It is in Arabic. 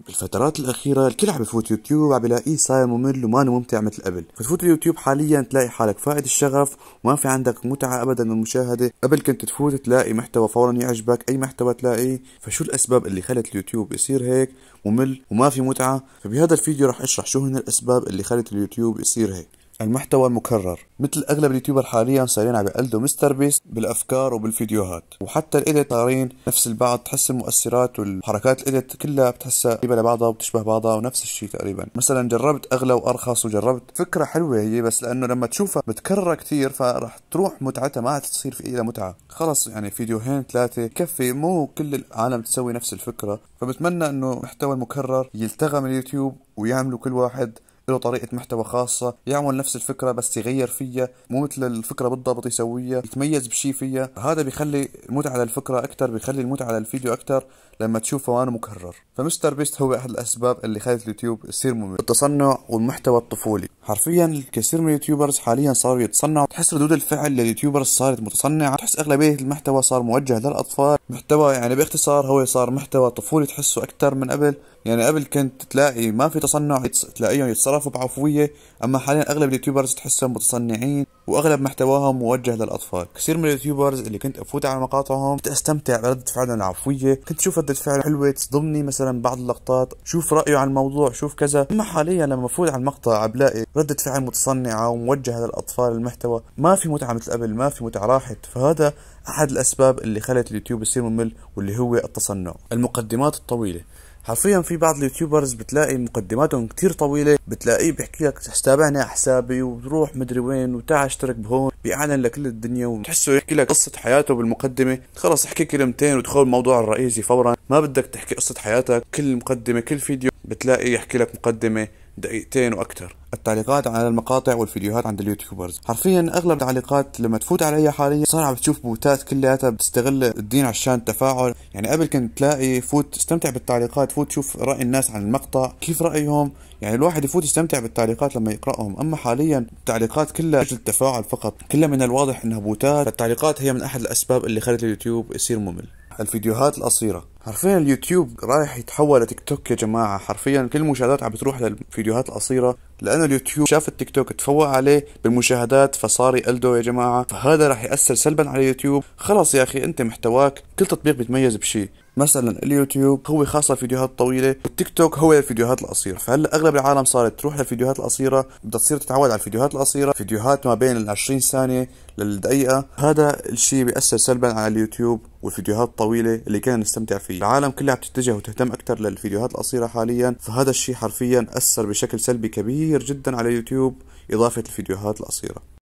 بالفترات الأخيرة الكل عم بفوت يوتيوب عم بلاقيه صاير ممل وما ممتع مثل قبل. فتفوت اليوتيوب حاليا تلاقي حالك فاقد الشغف وما في عندك متعة أبدا من المشاهدة. قبل كنت تفوت تلاقي محتوى فورا يعجبك، أي محتوى تلاقيه. فشو الأسباب اللي خلت اليوتيوب يصير هيك ممل وما في متعة؟ فبهذا الفيديو راح أشرح شو هن الأسباب اللي خلت اليوتيوب يصير هيك. المحتوى المكرر، مثل اغلب اليوتيوبر حاليا صايرين عم يقلدوا مستر بيست بالافكار وبالفيديوهات، وحتى الايديت صايرين نفس البعض. تحس المؤثرات والحركات الايديت كلها بتحسها قريبه لبعضها وبتشبه بعضها ونفس الشيء تقريبا. مثلا جربت اغلى وارخص وجربت فكره حلوه هي، بس لانه لما تشوفها متكرره كثير فراح تروح متعتها، ما عاد تصير في إلها متعه. خلص يعني فيديوهين ثلاثه كفي، مو كل العالم تسوي نفس الفكره. فبتمنى انه المحتوى المكرر يلتغى من اليوتيوب ويعملوا كل واحد له طريقة محتوى خاصة، يعمل نفس الفكرة بس يغير فيها، مو مثل الفكرة بالضبط يسويها، يتميز بشي فيها. هذا بيخلي المتعة للفكرة أكتر، بيخلي المتعة للفيديو أكتر لما تشوفه وانه مكرر. فمستر بيست هو أحد الأسباب اللي خلت اليوتيوب يصير ممل. التصنع والمحتوى الطفولي، حرفيا الكثير من اليوتيوبرز حاليا صاروا يتصنعوا. تحس ردود الفعل لليوتيوبرز صارت متصنعة، تحس أغلبية المحتوى صار موجه للأطفال. محتوى يعني باختصار هو صار محتوى طفولي تحسه أكتر من قبل. يعني قبل كنت تلاقي ما في تصنع، تلاقيهم يتصرفوا بعفوية، اما حاليا اغلب اليوتيوبرز تحسهم متصنعين واغلب محتواهم موجه للاطفال. كثير من اليوتيوبرز اللي كنت افوت على مقاطعهم كنت استمتع بردة فعلهم العفوية، كنت اشوف ردة فعل حلوة تصدمني مثلا بعض اللقطات، شوف رايه عن الموضوع شوف كذا. اما حاليا لما افوت على المقطع بلاقي ردة فعل متصنعة وموجهة للاطفال، المحتوى ما في متعة مثل قبل، ما في متعة، راحت. فهذا احد الاسباب اللي خلت اليوتيوب يصير ممل، واللي هو التصنع. المقدمات الطويلة، حرفيا في بعض اليوتيوبرز بتلاقي مقدماتهم كتير طويلة، بتلاقيه بيحكي لك تابعني على حسابي وتروح مدري وين وتعال اشترك بهون، بيعلن لكل الدنيا وتحسه يحكي لك قصة حياته بالمقدمة. خلص احكي كلمتين وادخل الموضوع الرئيسي فورا، ما بدك تحكي قصة حياتك. كل مقدمة كل فيديو بتلاقيه يحكي لك مقدمة دقيقتين واكثر. التعليقات على المقاطع والفيديوهات عند اليوتيوبرز، حرفيا اغلب التعليقات لما تفوت عليها حاليا صار عم تشوف بوتات كلياتها بتستغل الدين عشان التفاعل. يعني قبل كنت تلاقي فوت تستمتع بالتعليقات، فوت تشوف راي الناس عن المقطع كيف رايهم، يعني الواحد يفوت يستمتع بالتعليقات لما يقراهم. اما حاليا التعليقات كلها اجل التفاعل فقط، كلها من الواضح انها بوتات. فالتعليقات هي من احد الاسباب اللي خلت اليوتيوب يصير ممل. الفيديوهات القصيرة، حرفيا اليوتيوب رايح يتحول لتيك توك يا جماعة. حرفيا كل المشاهدات عم بتروح للفيديوهات القصيرة، لأنه اليوتيوب شاف التيك توك تفوق عليه بالمشاهدات فصار يقلده يا جماعة. فهذا راح يأثر سلبا على اليوتيوب. خلاص يا أخي أنت محتواك كل تطبيق بيتميز بشيء، مثلا اليوتيوب هو خاصة الفيديوهات الطويلة والتيك توك هو الفيديوهات القصيرة. فهلا أغلب العالم صارت تروح للفيديوهات القصيرة، بدها تصير تتعود على الفيديوهات القصيرة، فيديوهات ما بين 20 ثانية للدقيقة. هذا الشيء بيأثر سلبا على اليوتيوب والفيديوهات الطويلة اللي كنا نستمتع فيه. العالم كلها بتتجه وتهتم أكثر للفيديوهات القصيرة حاليا، فهذا الشيء حرفيا أثر بشكل سلبي كبير جدا على اليوتيوب، إضافة الفيديوهات القصيرة.